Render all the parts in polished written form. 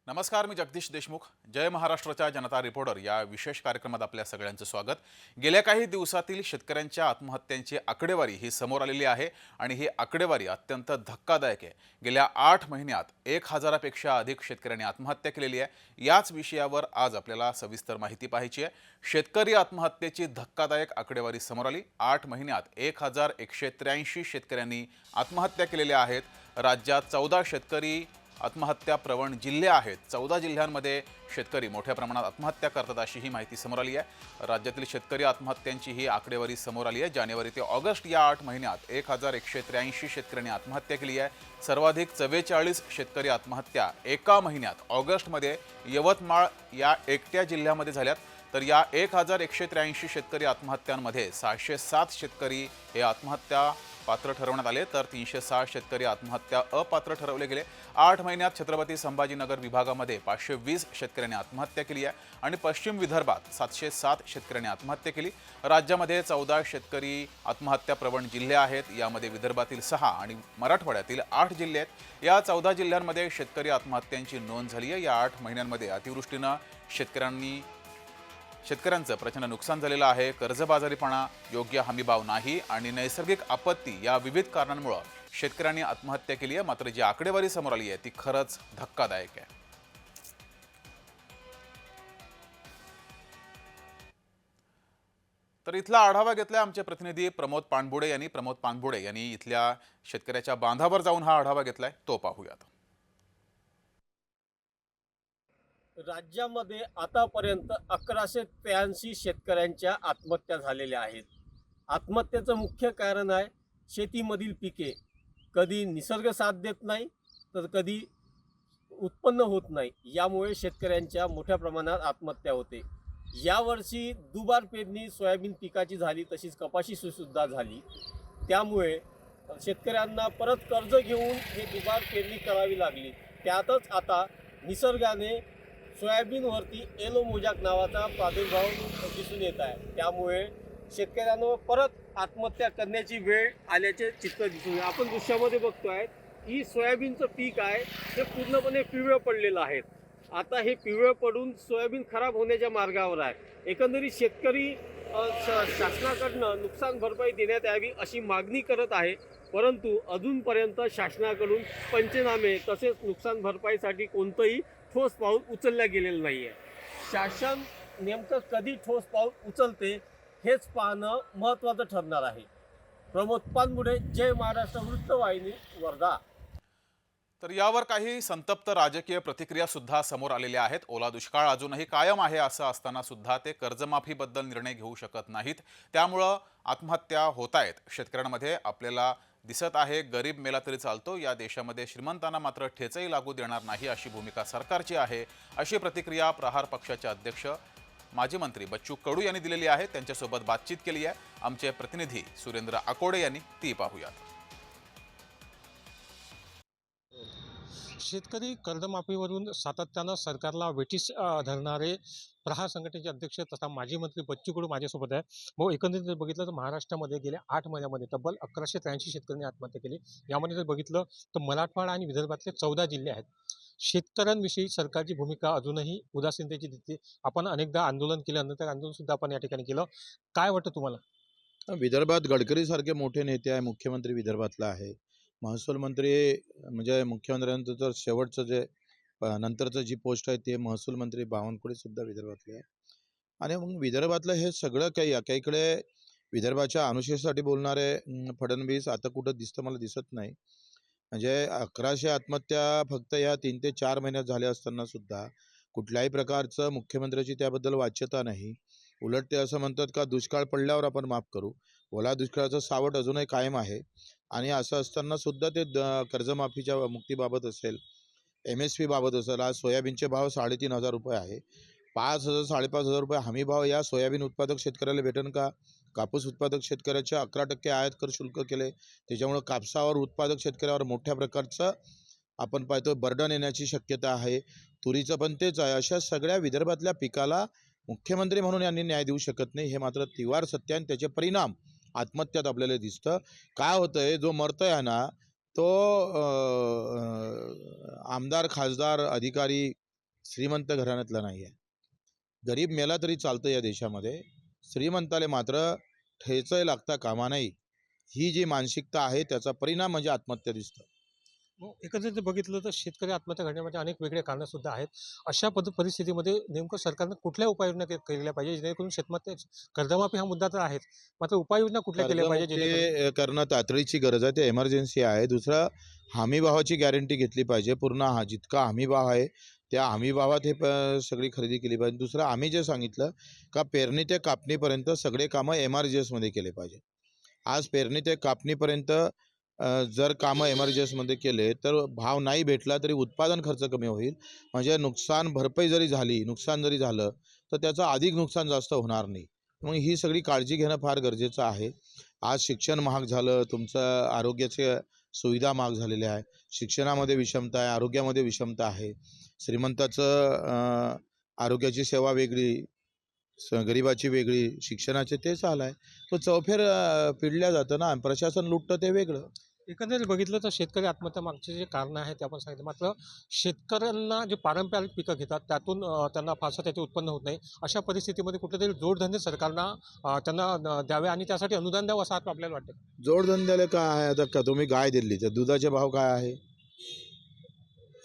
नमस्कार, मी जगदीश देशमुख. जय महाराष्ट्राच्या जनता रिपोर्टर या विशेष कार्यक्रमात आपल्या सगळ्यांचं स्वागत. गेल्या काही दिवसातील शेतकऱ्यांच्या आत्महत्यांची आकडेवारी ही समोर आलेली आहे आणि ही आकडेवारी अत्यंत धक्कादायक आहे. गेल्या 8 महिन्यात 1000पेक्षा अधिक शेतकऱ्यांनी आत्महत्या केलेली आहे. याच विषयावर आज आपल्याला सविस्तर माहिती पाहायची आहे. शेतकरी आत्महत्येची धक्कादायक आकडेवारी समोर आली. 8 महिन्यात 1183 शेतकऱ्यांनी आत्महत्या केलेल्या आहेत. राज्यात 14 शेतकरी आत्महत्या प्रवण जिल्हे आहेत. 14 जिल्ह्यांमध्ये शेतकरी मोठ्या प्रमाणात आत्महत्या करतात अशी ही माहिती समोर आली आहे. राज्यातील शेतकरी आत्महत्यांची ही आकडेवारी समोर आली आहे. जानेवारी ते ऑगस्ट या 8 महिन्यात 1183 शेतकऱ्यांनी आत्महत्या केली आहे. सर्वाधिक 44 शेतकरी आत्महत्या एका महिन्यात ऑगस्टमध्ये यवतमाळ या एकट्या जिल्ह्यामध्ये झाल्यात. तर या 1183 शेतकरी आत्महत्यांमध्ये 607 शेतकरी हे आत्महत्या पात्र ठरवण्यात आले, तर 306 शेतकरी आत्महत्या अपात्र ठरवले गेले. 8 महिन्यात छत्रपती संभाजीनगर विभागामध्ये 520 शेतकऱ्यांनी आत्महत्या केली आहे आणि पश्चिम विदर्भात 707 शेतकऱ्यांनी आत्महत्या केली. राज्यामध्ये 14 शेतकरी आत्महत्या प्रवण जिल्हे आहेत. यामध्ये विदर्भातील 6 आणि मराठवाड्यातील 8 जिल्हे आहेत. या 14 जिल्ह्यांमध्ये शेतकरी आत्महत्यांची नोंद झाली आहे. या 8 महिन्यांमध्ये अतिवृष्टीनं शेतकऱ्यांचं प्रचंड नुकसान झालेलं आहे. कर्जबाजारीपणा, योग्य हमीभाव नाही आणि नैसर्गिक आपत्ती या विविध कारणांमुळे शेतकऱ्यांनी आत्महत्या केली आहे. मात्र जी आकडेवारी समोर आली आहे ती खरंच धक्कादायक आहे. तर इथला आढावा घेतलाय आमचे प्रतिनिधी प्रमोद पानबुडे यांनी इथल्या शेतकऱ्याच्या बांधावर जाऊन हा आढावा घेतलाय, तो पाहूयात. राज्यामध्ये आतापर्यंत 1183 शेतकऱ्यांच्या आत्महत्या झालेल्या आहेत. आत्महत्येचं मुख्य कारण आहे शेतीमधील पिके कधी निसर्ग साथ देत नाही तर कधी उत्पन्न होत नाही. यामुळे शेतकऱ्यांच्या मोठ्या प्रमाणात आत्महत्या होते. यावर्षी दुबार पेरणी सोयाबीन पिकाची झाली, तशीच कपाशी सुद्धा झाली. त्यामुळे शेतकऱ्यांना परत कर्ज घेऊन हे दुबार पेरणी करावी लागली. त्यातच आता निसर्गाने सोयाबीनवरती येलो मोजॅक नावाचा प्रादुर्भाव दिसून येत आहे. त्यामुळे शेतकऱ्यांवर परत आत्महत्या करण्याची वेळ आल्याचे चित्र दिसून येते. आपण दृश्यामध्ये बघतोय की सोयाबीनचं पीक आहे ते पूर्णपणे पिवळं पडलेलं आहे. आता हे पिवळं पडून सोयाबीन खराब होण्याच्या मार्गावर आहे. एकंदरीत शेतकरी शासनाकडनं नुकसान भरपाई देण्यात यावी अशी मागणी करत आहे, परंतु अजूनपर्यंत शासनाकडून पंचनामे तसेच नुकसान भरपाईसाठी कोणतंही ठोस पाऊल उचललं गेलेलं नाही आहे. शासन नेमकं कधी ठोस पाऊल उचलते हेच पाहणं महत्त्वाचं ठरणार आहे. प्रमोद पानबुडे, जय महाराष्ट्र वृत्तवाहिनी, वर्धा. तर यावर काही संतप्त राजकीय प्रतिक्रिया सुद्धा समोर आलेल्या आहेत. ओला दुष्काळ अजूनही कायम आहे असं असताना सुद्धा ते कर्जमाफीबद्दल निर्णय घेऊ शकत नाहीत. त्यामुळं आत्महत्या होत आहेत शेतकऱ्यांमध्ये आपल्याला दिसत आहे. गरीब मेला तरी चालतो, या देशामध्ये श्रीमंतांना मात्र ठेचही लागू देणार नाही अशी भूमिका सरकारची आहे, अशी प्रतिक्रिया प्रहार पक्षाचे अध्यक्ष माजी मंत्री बच्चू कडू यांनी दिलेली आहे. त्यांच्यासोबत बातचीत केली आहे आमचे प्रतिनिधी सुरेंद्र आकोडे यांनी, ती पाहूयात. शेतकरी कर्जमाफीवरून सातत्यानं सरकारला वेठीस धरणारे प्रहार संघटनेचे अध्यक्ष तथा माजी मंत्री बच्चू कडू माझ्यासोबत आहे. भाऊ, एकंदरीत जर बघितलं तर महाराष्ट्रामध्ये गेल्या 8 महिन्यामध्ये तब्बल 1183 शेतकऱ्यांनी आत्महत्या केली. यामध्ये जर बघितलं तर मराठवाडा आणि विदर्भातले 14 जिल्हे आहेत. शेतकऱ्यांविषयी सरकारची भूमिका अजूनही उदासीनतेची दिसते. आपण अनेकदा आंदोलन केल्यानंतर आंदोलन सुद्धा आपण या ठिकाणी केलं. काय वाटतं तुम्हाला? विदर्भात गडकरी सारखे मोठे नेते आहे, मुख्यमंत्री विदर्भातला आहे. महसूल मंत्री म्हणजे मुख्यमंत्र्यांचं तर शेवटचं जे नंतरचं जी पोस्ट आहे ते महसूल मंत्री बावनकुळे सुद्धा विदर्भातले आहे. आणि मग विदर्भातलं हे सगळं काही एकाकडे विदर्भाच्या अनुशेषासाठी बोलणारे फडणवीस आता कुठं दिसतं मला दिसत नाही. म्हणजे 1100 आत्महत्या फक्त या 3 ते 4 महिन्यात झाल्या असताना सुद्धा कुठल्याही प्रकारचं मुख्यमंत्र्याची त्याबद्दल वाच्यता नाही. उलट ते असं म्हणतात का दुष्काळ पडल्यावर आपण माफ करू. ओला दुष्काळाचं सावट अजूनही कायम आहे. आणि असं असताना सुद्धा ते कर्जमाफीच्या मुक्तीबाबत असेल, MSP बाबत असेल, आज सोयाबीनचे भाव 3,500 रुपये आहे. 5,000 ₹5,500 रुपये हमी भाव या सोयाबीन उत्पादक शेतकऱ्याला भेटेन का? कापूस उत्पादक शेतकऱ्याच्या 11% आयात कर शुल्क केले, त्याच्यामुळे कापसावर उत्पादक शेतकऱ्यावर मोठ्या प्रकारचं आपण पाहतो बर्डन येण्याची शक्यता आहे. तुरीचं पण तेच आहे. अशा सगळ्या विदर्भातल्या पिकाला मुख्यमंत्री म्हणून यांनी न्याय देऊ शकत नाही. हे मात्र तिवार सत्य आणि त्याचे परिणाम आत्महत्यात आपल्याला दिसतं. काय होतंय, जो मरतोय ना तो आमदार, खासदार, अधिकारी श्रीमंत घराण्यातला नाही आहे. गरीब मेला तरी चालतं या देशामध्ये, श्रीमंताले मात्र ठेचय लागता कामा नाही. ही जी मानसिकता आहे त्याचा परिणाम म्हणजे आत्महत्या दिसतं. एकंदरीत बघितलं तर शेतकरी आत्महत्या घडण्यामध्ये अनेक वेगळे कारणं सुद्धा आहेत. अशा परिस्थितीमध्ये नेमकं सरकारनं कुठल्या उपाययोजना केलेल्या पाहिजे जेणेकरून शेतमाते कर्जमाफी हा मुद्दा तर आहेच, मात्र उपाययोजना कुठल्या केल्या पाहिजे जेणेकरून कर्जमुक्ती करणं तातडीची गरज आहे, ते एमर्जन्सी आहे. दुसरं हमीभावाची गॅरंटी घेतली पाहिजे. पूर्ण जितका हमीभाव आहे त्या हमीभावात सगळी खरेदी केली पाहिजे. दुसरं आम्ही जे सांगितलं का पेरणी ते कापणीपर्यंत सगळे कामं एमआरजीएसमध्ये केले पाहिजे. आज पेरणी ते कापणीपर्यंत जर कामं एमआरजीएसमध्ये केले तर भाव नाही भेटला तरी उत्पादन खर्च कमी होईल. म्हणजे नुकसान भरपाई जरी झाली, नुकसान जरी झालं तर त्याचं अधिक नुकसान जास्त होणार नाही. मग ही सगळी काळजी घेणं फार गरजेचं आहे. आज शिक्षण महाग झालं, तुमचं आरोग्याच्या सुविधा महाग झालेल्या आहे. शिक्षणामध्ये विषमता आहे, आरोग्यामध्ये विषमता आहे. श्रीमंताचं आरोग्याची सेवा वेगळी, गरिबाची वेगळी, शिक्षणाचे तेच हाल आहे. तो चौफेर पिळल्या जातं ना, प्रशासन लुटतं ते वेगळं. एकंदरीत बघितलं तर शेतकरी आत्महत्या मागचे जे कारणं आहेत ते आपण सांगितलं, मात्र शेतकऱ्यांना जे पारंपरिक पिकं घेतात त्यातून त्यांना फारसं त्याचे उत्पन्न होत नाही. अशा परिस्थितीमध्ये कुठेतरी जोडधंदे सरकारनं त्यांना द्यावे आणि त्यासाठी अनुदान द्यावं असं आपल्याला वाटतं. जोडधंद्याला काय आहे आता, का तुम्ही गाय दिली तर दुधाचे भाव काय आहे?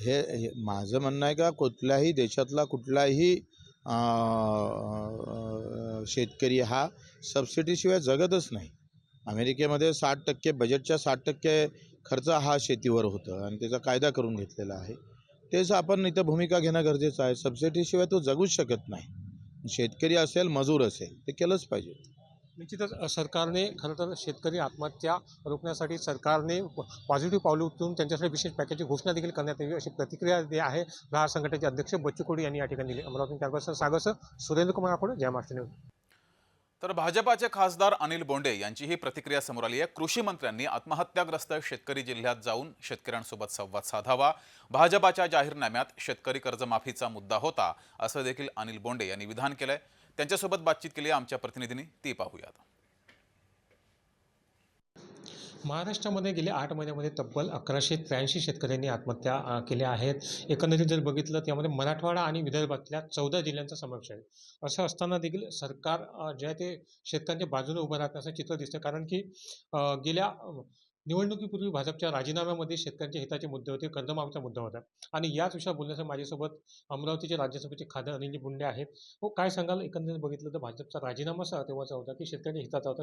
हे माझं म्हणणं आहे का कुठल्याही देशातला कुठलाही शेतकरी हा सबसिडीशिवाय जगतच नाही. अमेरिकेमध्ये 60% बजेटच्या 60% खर्च हा शेतीवर होतं आणि त्याचा कायदा करून घेतलेला आहे. तेच आपण इथं भूमिका घेणं गरजेचं आहे. सबसिडीशिवाय तो जगूच शकत नाही. शेतकरी असेल, मजूर असेल, ते केलंच पाहिजे. निश्चितच सरकारने खरं तर शेतकरी आत्महत्या रोखण्यासाठी सरकारने पॉझिटिव्ह पावले उचलून त्यांच्यासाठी विशेष पॅकेजची घोषणा देखील करण्यात यावी अशी प्रतिक्रिया जी आहे प्रहार संघटनेचे अध्यक्ष बच्चू कडू यांनी या ठिकाणी दिली. अमरावती कॅम्पस सागरसह सुरेंद्र कुमार आखोडे, जय महाराष्ट्र न्यूज. तर भाजपाचे खासदार अनिल बोंडे यांची ही प्रतिक्रिया समोर आली आहे. कृषी मंत्र्यांनी आत्महत्याग्रस्त शेतकरी जिल्ह्यात जाऊन शेतकऱ्यांसोबत संवाद साधावा. भाजपाच्या जाहीरनाम्यात शेतकरी कर्जमाफीचा मुद्दा होता असं देखील अनिल बोंडे यांनी विधान केलंय. त्यांच्यासोबत बातचीत केली आमच्या प्रतिनिधींनी, ती पाहूयात. महाराष्ट्रामध्ये गेल्या 8 महिन्यामध्ये तब्बल 1183 शेतकऱ्यांनी आत्महत्या केल्या आहेत. एकंदरीत जर बघितलं त्यामध्ये मराठवाडा आणि विदर्भातल्या 14 जिल्ह्यांचा समावेश आहे. असं असताना देखील सरकार जे आहे ते शेतकऱ्यांच्या बाजूने उभं राहत असं चित्र दिसतं. कारण की गेल्या निवडणुकीपूर्वी भाजपच्या राजीनाम्यामध्ये शेतकऱ्यांच्या हिताचे मुद्दे होते, कर्जमाफीचा मुद्दा होता आणि याच विषयावर बोलण्यासाठी माझ्यासोबत अमरावतीचे राज्यसभेचे खासदार अनिल बोंडे आहेत. हो, काय सांगाल? एकंदरीत बघितलं तर भाजपचा राजीनामा तेव्हाचा होता की शेतकऱ्यांच्या हिताचा होता,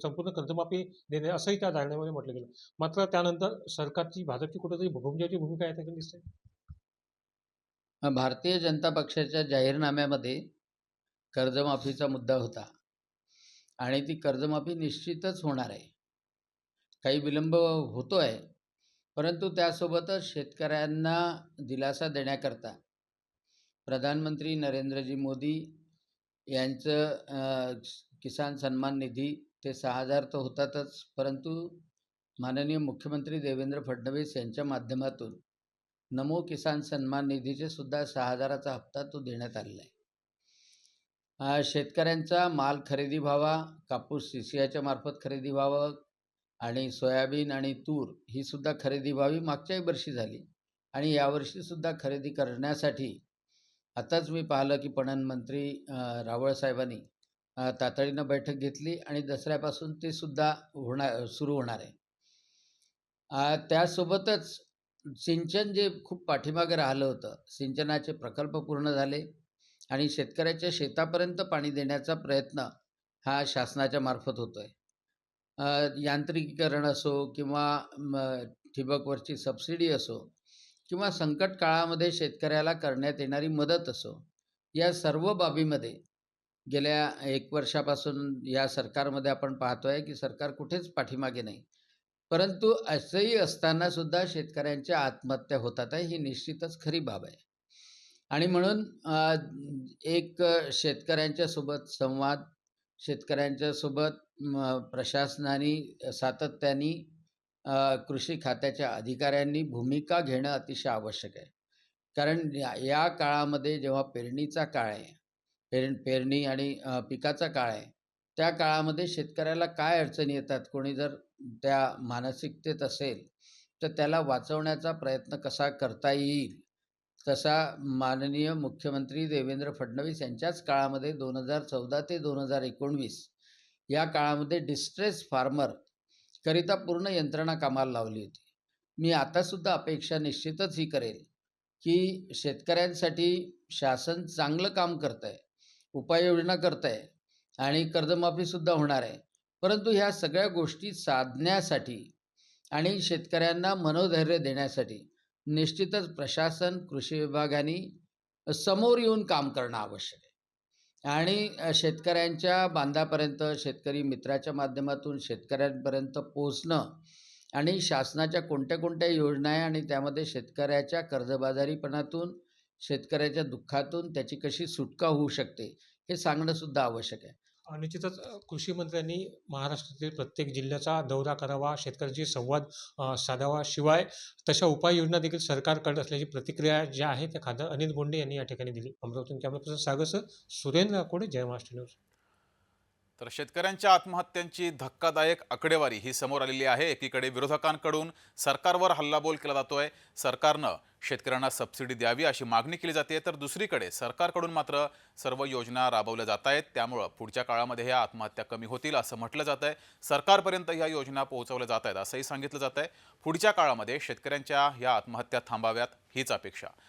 संपूर्ण कर्जमाफी देणे असंही त्या जाहीरनाम्यामध्ये म्हटलं गेलं. मात्र त्यानंतर सरकारची भाजपची कुठेतरी भुमजाची भूमिका आहे त्याकडे दिसते. भारतीय जनता पक्षाच्या जाहीरनाम्यामध्ये कर्जमाफीचा मुद्दा होता आणि ती कर्जमाफी निश्चितच होणार आहे. काही विलंब होतो आहे, परंतु त्यासोबतच शेतकऱ्यांना दिलासा देण्याकरता प्रधानमंत्री नरेंद्रजी मोदी यांचं किसान सन्मान निधी ते 6,000 तर होतातच, परंतु माननीय मुख्यमंत्री देवेंद्र फडणवीस यांच्या माध्यमातून नमो किसान सन्मान निधीचे सुद्धा 6,000चा हप्ता तो देण्यात आलेला आहे. शेतकऱ्यांचा माल खरेदी व्हावा, कापूस CCIच्या मार्फत खरेदी व्हावं आणि सोयाबीन आणि तूर ही सुद्धा खरेदी व्हावी. मागच्याही वर्षी झाली आणि यावर्षीसुद्धा खरेदी करण्यासाठी आताच मी पाहिलं की पणन मंत्री रावळ साहेबांनी तातडीनं बैठक घेतली आणि दसऱ्यापासून ते सुद्धा सुरू होणार आहे. त्यासोबतच सिंचन जे खूप पाठीमागे राहिलं होतं, सिंचनाचे प्रकल्प पूर्ण झाले आणि शेतकऱ्याच्या शेतापर्यंत पाणी देण्याचा प्रयत्न हा शासनाच्या मार्फत होतो आहे. यांत्रिकीकरण असो किंवा ठिबकवरची सबसिडी असो किंवा संकट काळामध्ये शेतकऱ्याला करण्यात येणारी मदत असो, या सर्व बाबीमध्ये गेल्या 1 वर्षापासून या सरकारमध्ये आपण पाहतो आहे की सरकार कुठेच पाठीमागे नाही. परंतु असंही असताना सुद्धा शेतकऱ्यांच्या आत्महत्या होतात आहे, ही निश्चितच खरी बाब आहे. आणि म्हणून एक शेतकऱ्यांच्या सोबत संवाद, शेतकऱ्यांच्या सोबत प्रशासनाने सातत्याने कृषी खात्याच्या अधिकाऱ्यांनी भूमिका घेणं अतिशय आवश्यक आहे. कारण या काळामध्ये जेव्हा पेरणीचा काळ आहे, पेरणी आणि पिकाचा काळ आहे, त्या काळामध्ये शेतकऱ्याला काय अडचणी येतात, कोणी जर त्या मानसिकतेत असेल तर त्याला वाचवण्याचा प्रयत्न कसा करता येईल तसा माननीय मुख्यमंत्री देवेंद्र फडणवीस यांच्याच काळामध्ये 2014 ते 2019 या काळामध्ये डिस्ट्रेस फार्मर करिता पूर्ण यंत्रणा कामाला लावली होती. मी आतासुद्धा अपेक्षा निश्चितच ही करेल की शेतकऱ्यांसाठी शासन चांगलं काम करत आहे, उपाययोजना करत आहे आणि कर्जमाफीसुद्धा होणार आहे. परंतु ह्या सगळ्या गोष्टी साधण्यासाठी आणि शेतकऱ्यांना मनोधैर्य देण्यासाठी निश्चितच प्रशासन, कृषी विभागाने समोर येऊन काम करणं आवश्यक आहे. आणि शेतकऱ्यांच्या बांधापर्यंत, शेतकरी मित्राच्या माध्यमातून शेतकऱ्यांपर्यंत पोहोचणं आणि शासनाच्या कोणत्या कोणत्या योजना आहे आणि त्यामध्ये शेतकऱ्याच्या कर्जबाजारीपणातून, शेतकऱ्याच्या दुःखातून त्याची कशी सुटका होऊ शकते, हे सांगणंसुद्धा आवश्यक आहे. निश्चितच कृषी मंत्र्यांनी महाराष्ट्रातील प्रत्येक जिल्ह्याचा दौरा करावा, शेतकऱ्यांशी संवाद साधावा. शिवाय तशा उपाययोजना देखील सरकार करत असल्याची प्रतिक्रिया ज्या आहे त्या खासदार अनिल बोंडे यांनी या ठिकाणी दिली. अमरावतीहून कॅमेरा पर्सन सागरसह सुरेंद्र अकोडे, जय महाराष्ट्र न्यूज. तर शेतकऱ्यांच्या आत्महत्यांची धक्कादायक आकडेवारी ही समोर आलेली आहे. एकीकडे विरोधकांकडून सरकारवर हल्लाबोल केला जातोय, सरकारनं शेतकऱ्यांना सबसिडी द्यावी अशी मागणी केली जाते, तर दुसरीकडे सरकारकडून मात्र सर्व योजना राबवल्या जात आहेत. त्यामुळं पुढच्या काळामध्ये ह्या आत्महत्या कमी होतील असं म्हटलं जात आहे. सरकारपर्यंत ह्या योजना पोहोचवल्या जात आहेत असंही सांगितलं जात आहे. पुढच्या काळामध्ये शेतकऱ्यांच्या ह्या आत्महत्या थांबाव्यात हीच अपेक्षा